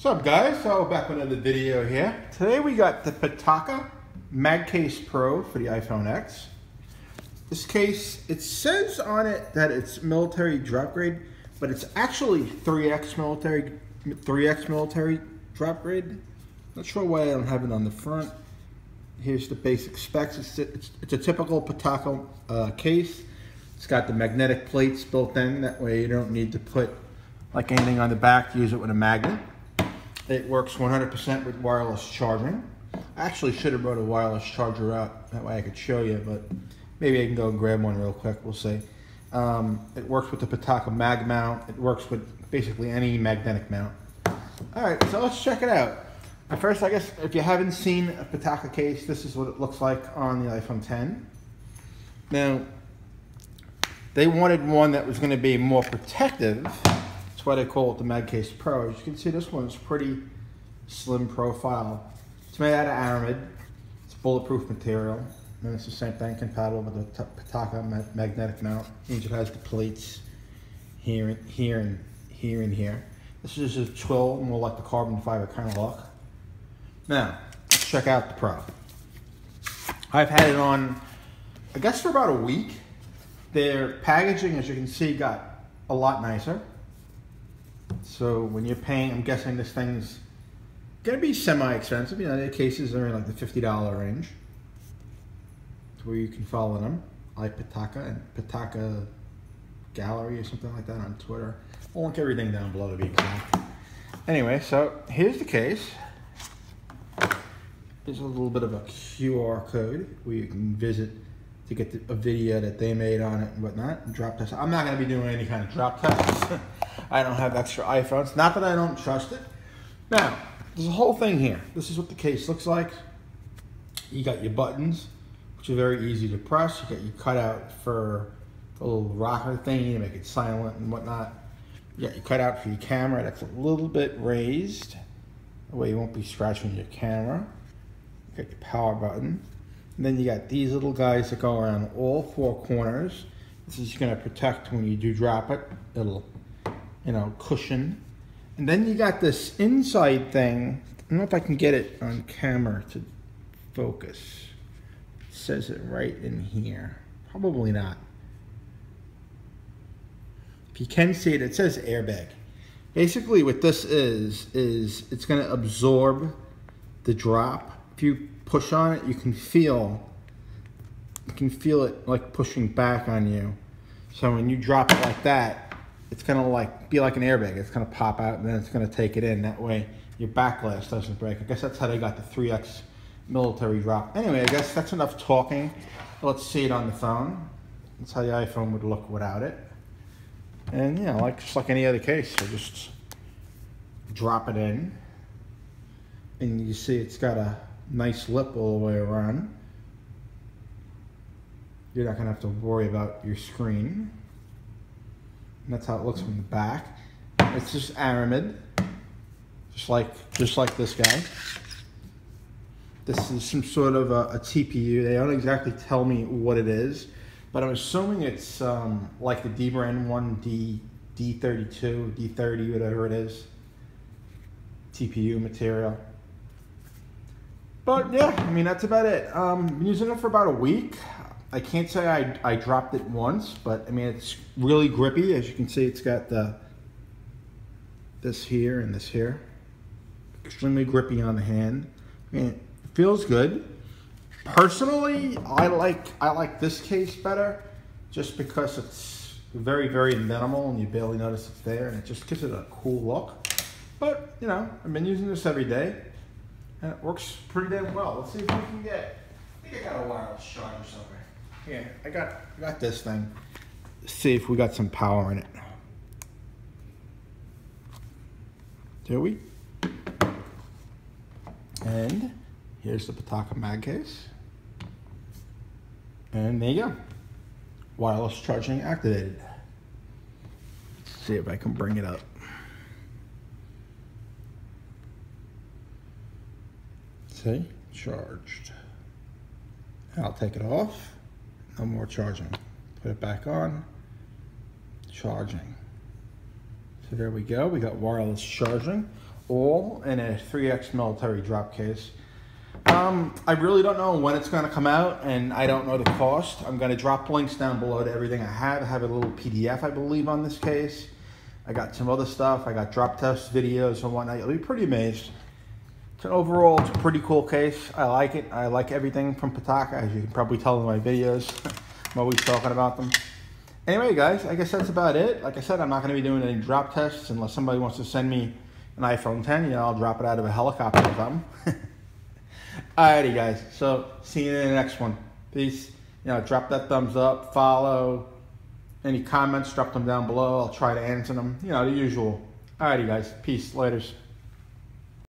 What's up, guys? So back with another video here. Today we got the Pitaka MagCase Pro for the iPhone X. This case, it says on it that it's military drop grade, but it's actually 3X military drop grade. Not sure why I don't have it on the front. Here's the basic specs. It's a typical Pitaka case. It's got the magnetic plates built in. That way you don't need to put like anything on the back to use it with a magnet. It works 100% with wireless charging. I actually should have brought a wireless charger out. That way I could show you, but maybe I can go and grab one real quick. We'll see. It works with the Pitaka mag mount. It works with basically any magnetic mount. All right, so let's check it out. First, I guess, if you haven't seen a Pitaka case, this is what it looks like on the iPhone X. Now, they wanted one that was going to be more protective. That's why they call it the MagCase Pro. As you can see, this one's pretty slim profile. It's made out of aramid. It's bulletproof material. And it's the same thing, compatible with the Pitaka magnetic mount. Means it has the plates here and here. This is a twill, more like the carbon fiber kind of look. Now, let's check out the Pro. I've had it on, I guess, for about a week. Their packaging, as you can see, got a lot nicer. So when you're paying, I'm guessing this thing's gonna be semi-expensive. You know, their cases are in like the $50 range. It's where you can follow them. Pitaka and Pitaka Gallery or something like that on Twitter. I'll link everything down below to be exact. Anyway, so here's the case. There's a little bit of a QR code where you can visit to get a video that they made on it and whatnot, and drop test. I'm not going to be doing any kind of drop tests. I don't have extra iPhones. Not that I don't trust it. Now, there's a whole thing here. This is what the case looks like. You got your buttons, which are very easy to press. You got your cutout for the little rocker thing to make it silent and whatnot. You got your cutout for your camera. That's a little bit raised. That way you won't be scratching your camera. You got your power button. And then you got these little guys that go around all four corners. This is going to protect when you do drop it. It'll, you know, cushion. And then you got this inside thing. I don't know if I can get it on camera to focus. It says it right in here. Probably not. If you can see it, it says airbag. Basically what this is it's going to absorb the drop. If you push on it, you can feel it like pushing back on you. So when you drop it like that, it's gonna like be like an airbag. It's gonna pop out and then it's gonna take it in. That way your back glass doesn't break. I guess that's how they got the 3X military drop. Anyway, I guess that's enough talking. Let's see it on the phone. That's how the iPhone would look without it. And you know, just like any other case, so just drop it in. And you see it's got a nice lip all the way around. You're not gonna have to worry about your screen. And that's how it looks from the back. It's just aramid, just like this guy. This is some sort of a TPU. They don't exactly tell me what it is, but I'm assuming it's like the D brand one, D32, D30, whatever it is. TPU material. But yeah, I mean, that's about it. Been using it for about a week. I can't say I dropped it once, but I mean, it's really grippy. As you can see, it's got this here and this here. Extremely grippy on the hand. I mean, it feels good. Personally, I like this case better just because it's very, very minimal and you barely notice it's there, and it just gives it a cool look. But, you know, I've been using this every day. And it works pretty damn well. Let's see if we can get. I think I got a wireless charger somewhere. Yeah, I got this thing. Let's see if we got some power in it. Do we? And here's the Pitaka MagCase. And there you go. Wireless charging activated. Let's see if I can bring it up. See, charged. I'll take it off. No more charging. Put it back on. Charging. So there we go. We got wireless charging. all in a 3X military drop case. I really don't know when it's going to come out, and I don't know the cost. I'm going to drop links down below to everything I have. I have a little PDF, I believe, on this case. I got some other stuff. I got drop test videos and whatnot. You'll be pretty amazed. So overall, it's a pretty cool case. I like it. I like everything from Pitaka, as you can probably tell in my videos. I'm always talking about them. Anyway, guys, I guess that's about it. Like I said, I'm not going to be doing any drop tests unless somebody wants to send me an iPhone 10. You know, I'll drop it out of a helicopter or something. Alrighty, guys. So, see you in the next one. Peace. You know, drop that thumbs up, follow. Any comments, drop them down below. I'll try to answer them. You know, the usual. Alrighty, guys. Peace. Laters.